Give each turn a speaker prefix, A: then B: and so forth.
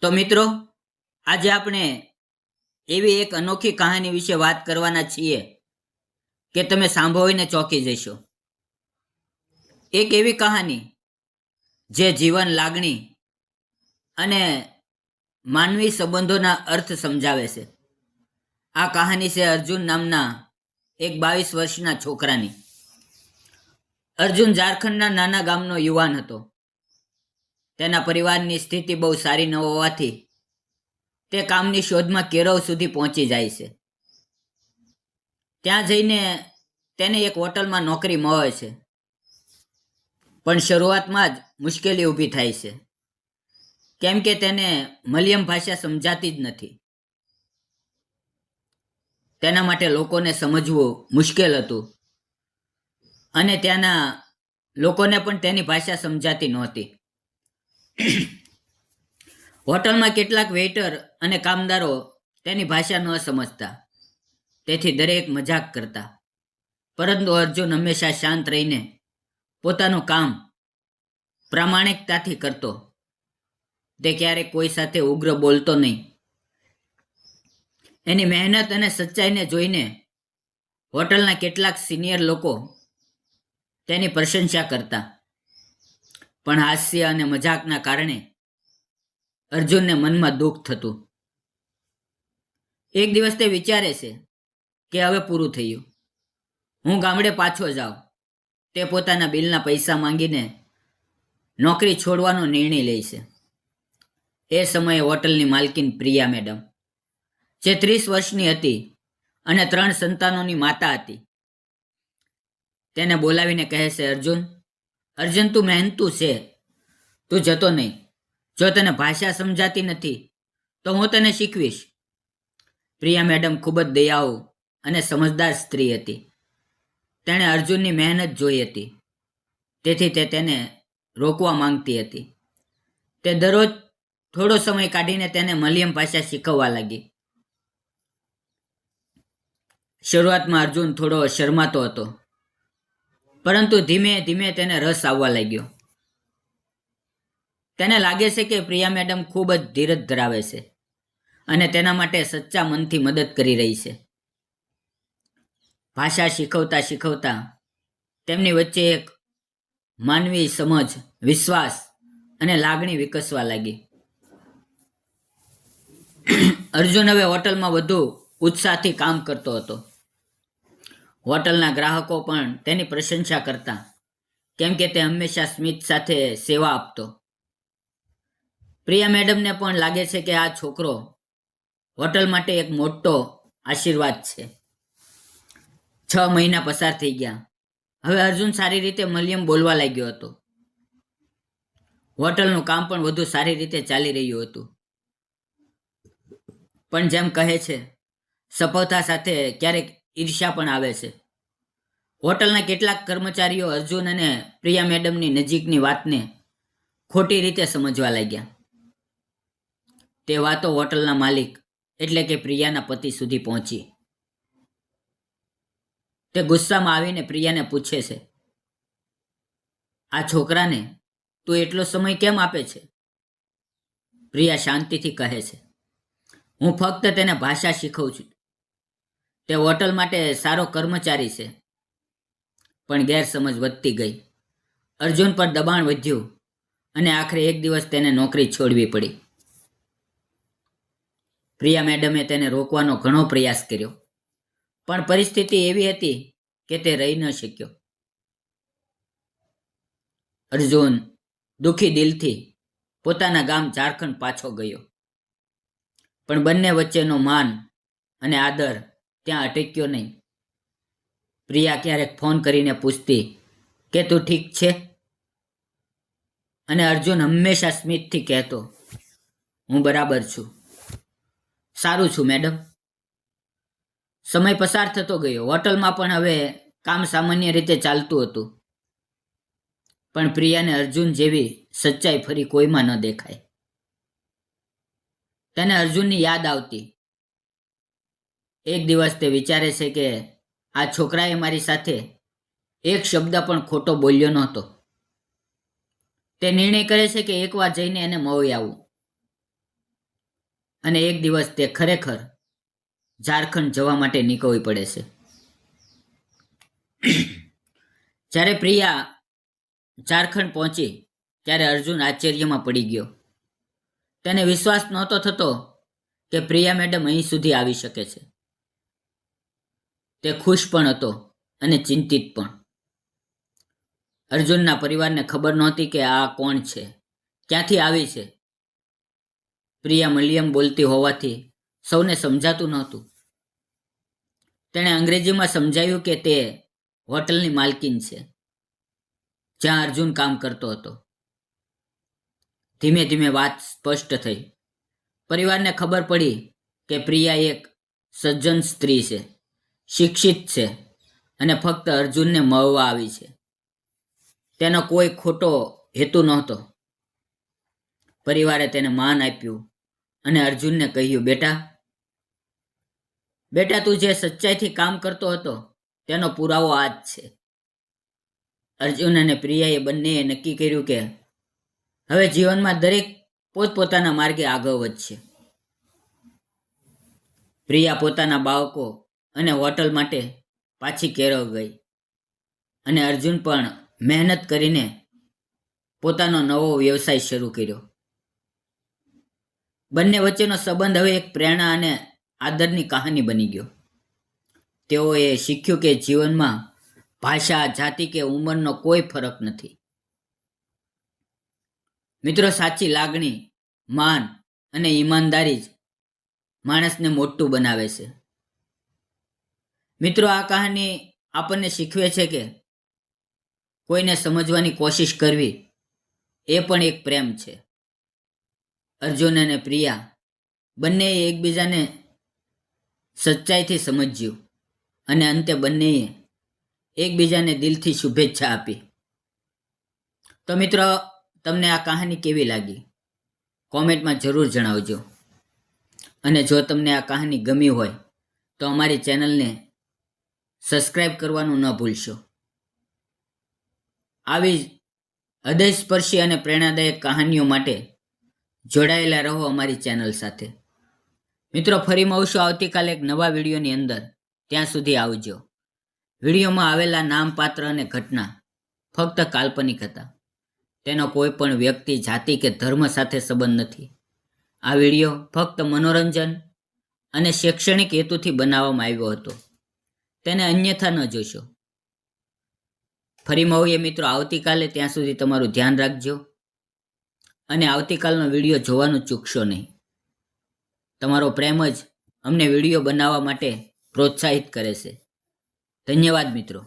A: તો મિત્રો, આજે આપણે એવી એક અનોખી કહાની વિશે વાત કરવાના છીએ કે તમે સાંભળીને ચોંકી જશો. એક એવી કહાની જે જીવન, લાગણી અને માનવી સંબંધોના અર્થ સમજાવે છે. આ કહાની છે અર્જુન નામના એક 22 વર્ષના છોકરાની. અર્જુન ઝારખંડના નાના ગામનો યુવાન હતો. તેના પરિવારની સ્થિતિ બહુ સારી ન હોવાથી તે કામની શોધમાં કેરવ સુધી પહોંચી જાય છે. ત્યાં જઈને તેને એક હોટલમાં નોકરી મળે છે. પણ શરૂઆતમાં જ મુશ્કેલી ઊભી થાય છે, કેમ કે તેને મલયાલમ ભાષા સમજાતી જ નથી. તેના માટે લોકોને સમજવું મુશ્કેલ હતું અને ત્યાંના લોકોને પણ તેની ભાષા સમજાતી નહોતી. હોટલમાં કેટલાક વેઇટર અને કામદારો તેની ભાષા ન સમજતા, તેથી દરેક મજાક કરતા. પરંતુ અર્જુન હંમેશા શાંત રહીને પોતાનું કામ પ્રામાણિકતાથી કરતો. તે ક્યારેક કોઈ સાથે ઉગ્ર બોલતો નહીં. એની મહેનત અને સચ્ચાઈને જોઈને હોટલના કેટલાક સિનિયર લોકો તેની પ્રશંસા કરતા. પણ હાસ્ય અને મજાકના કારણે અર્જુનને મનમાં દુઃખ થતું. એક દિવસ તે વિચારે છે કે હવે પૂરું થયું, હું ગામડે પાછો જાઉં. તે પોતાના બિલના પૈસા માંગીને નોકરી છોડવાનો નિર્ણય લે છે. એ સમયે હોટલની માલકીન પ્રિયા મેડમ, જે 30 વર્ષની હતી અને 3 સંતાનોની માતા હતી, તેને બોલાવીને કહે છે, અર્જુન, તું મહેનતુ છે, તું જતો નહીં. જો તને ભાષા સમજાતી નથી તો હું તને શીખવીશ. પ્રિયા મેડમ ખૂબ જ દયાળુ અને સમજદાર સ્ત્રી હતી. તેણે અર્જુનની મહેનત જોઈ હતી, તેથી તે તેને રોકવા માંગતી હતી. તે દરરોજ થોડો સમય કાઢીને તેને મલયાલમ ભાષા શીખવવા લાગી. શરૂઆતમાં અર્જુન થોડો શરમાતો હતો, પરંતુ ધીમે ધીમે તેને રસ આવવા લાગ્યો. તેને લાગે છે કે પ્રિયા મેડમ ખૂબ જ ધીરજ ધરાવે છે અને તેના માટે સચ્ચા મનથી મદદ કરી રહી છે. ભાષા શીખવતા શીખવતા તેમની વચ્ચે એક માનવી સમજ, વિશ્વાસ અને લાગણી વિકસવા લાગી. અર્જુન હવે હોટલમાં વધુ ઉત્સાહથી કામ કરતો હતો. હોટલના ગ્રાહકો પણ તેની પ્રશંસા કરતા, કેમ કે તે હંમેશા સ્મિત સાથે સેવા આપતો. પ્રિયા મેડમને પણ લાગે છે કે આ છોકરો હોટલ માટે એક મોટો આશીર્વાદ છે. 6 મહિના પસાર થઈ ગયા. હવે અર્જુન સારી રીતે મલયાલમ બોલવા લાગ્યો હતો. હોટલનું કામ પણ વધુ સારી રીતે ચાલી રહ્યું હતું. પણ જેમ કહે છે, સફળતા સાથે ક્યારેક ઈર્ષ્યા પણ આવે છે. હોટલના કેટલાક કર્મચારીઓ અર્જુન અને પ્રિયા મેડમની નજીકની વાતને ખોટી રીતે સમજવા લાગ્યા. તે વાતો હોટલના માલિક એટલે કે પ્રિયાના પતિ સુધી પહોંચી. તે ગુસ્સામાં આવીને પ્રિયાને પૂછે છે, આ છોકરાને તું એટલો સમય કેમ આપે છે? પ્રિયા શાંતિથી કહે છે, હું ફક્ત તેને ભાષા શીખવું છું. તે હોટલ માટે સારો કર્મચારી છે. પણ ગેરસમજ વધતી ગઈ. અર્જુન પર દબાણ વધ્યું અને આખરે એક દિવસ તેને નોકરી છોડવી પડી. પ્રિયા મેડમે તેને રોકવાનો ઘણો પ્રયાસ કર્યો, પણ પરિસ્થિતિ એવી હતી કે તે રહી ન શક્યો. અર્જુન દુઃખી દિલથી પોતાના ગામ ઝારખંડ પાછો ગયો. પણ બંને વચ્ચેનો માન અને આદર ત્યાં અટક્યો નહીં. પ્રિયા ક્યારેક ફોન કરીને પૂછતી કે તું ઠીક છે? અને અર્જુન હંમેશા સ્મિતથી કહેતો, હું બરાબર છું, સારું છું મેડમ. સમય પસાર થતો ગયો. હોટલમાં પણ હવે કામ સામાન્ય રીતે ચાલતું હતું. પણ પ્રિયાને અર્જુન જેવી સચ્ચાઈ ફરી કોઈમાં ન દેખાય. તેને અર્જુનની યાદ આવતી. એક દિવસ તે વિચારે છે કે આ છોકરાએ મારી સાથે એક શબ્દ પણ ખોટો બોલ્યો નહોતો. તે નિર્ણય કરે છે કે એકવાર જઈને એને મળી આવું. અને એક દિવસ તે ખરેખર ઝારખંડ જવા માટે નીકળવી પડે છે. જ્યારે પ્રિયા ઝારખંડ પહોંચી ત્યારે અર્જુન આશ્ચર્યમાં પડી ગયો. તેને વિશ્વાસ નહોતો થતો કે પ્રિયા મેડમ અહીં સુધી આવી શકે છે. તે ખુશ પણ હતો અને ચિંતિત પણ. અર્જુનના પરિવારને ખબર નહોતી કે આ કોણ છે, ક્યાંથી આવી છે. પ્રિયા મલયાલમ બોલતી હોવાથી સૌને સમજાતું નહોતું. તેણે અંગ્રેજીમાં સમજાવ્યું કે તે હોટલની માલકીન છે, જ્યાં અર્જુન કામ કરતો હતો. ધીમે ધીમે વાત સ્પષ્ટ થઈ. પરિવારને ખબર પડી કે પ્રિયા એક સજ્જન સ્ત્રી છે, શિક્ષિત છે અને ફક્ત અર્જુનને મળવા આવી છે. તેનો કોઈ ખોટો હેતુ નહોતો. પરિવારે તેને માન આપ્યું અને અર્જુનને કહ્યું, બેટા તું જે સચ્ચાઈથી કામ કરતો હતો તેનો પુરાવો આ જ છે. અર્જુન અને પ્રિયાએ બંનેએ નક્કી કર્યું કે હવે જીવનમાં દરેક પોતપોતાના માર્ગે આગળ વધશે. પ્રિયા પોતાના બાળકો અને હોટલ માટે પાછી કેરળ ગઈ અને અર્જુન પણ મહેનત કરીને પોતાનો નવો વ્યવસાય શરૂ કર્યો. બંને વચ્ચેનો સંબંધ હવે એક પ્રેરણા અને આદરની કહાની બની ગયો. તેઓએ શીખ્યું કે જીવનમાં ભાષા, જાતિ કે ઉંમરનો કોઈ ફરક નથી. મિત્રો, સાચી લાગણી, માન અને ઈમાનદારી જ માણસને મોટું બનાવે છે. મિત્રો, આ કહાની આપણને શીખવે છે કે કોઈને સમજવાની કોશિશ કરવી એ પણ એક પ્રેમ છે. અર્જુન અને પ્રિયા બંનેએ એકબીજાને સચ્ચાઈથી સમજ્યું અને અંતે બંનેએ એકબીજાને દિલથી શુભેચ્છા આપી. તો મિત્રો, તમને આ કહાની કેવી લાગી? કોમેન્ટમાં જરૂર જણાવજો. અને જો તમને આ કહાની ગમી હોય તો અમારી ચેનલને સબસ્ક્રાઈબ કરવાનું ન ભૂલશો. આવી હૃદયસ્પર્શી અને પ્રેરણાદાયક કહાનીઓ માટે જોડાયેલા રહો અમારી ચેનલ સાથે. મિત્રો, ફરી મળશું આવતીકાલે એક નવા વિડીયોની અંદર. ત્યાં સુધી આવજો. વિડીયોમાં આવેલા નામ, પાત્ર અને ઘટના ફક્ત કાલ્પનિક હતા. તેનો કોઈ પણ વ્યક્તિ, જાતિ કે ધર્મ સાથે સંબંધ નથી. આ વિડીયો ફક્ત મનોરંજન અને શૈક્ષણિક હેતુથી બનાવવામાં આવ્યો હતો. તેને અન્યથા ન જોશો. ફરી મળીએ મિત્રો આવતીકાલે. ત્યાં સુધી તમારું ધ્યાન રાખજો અને આવતીકાલનો વિડીયો જોવાનું ચૂકશો નહીં. તમારો પ્રેમ જ અમને વિડીયો બનાવવા માટે પ્રોત્સાહિત કરે છે. ધન્યવાદ મિત્રો.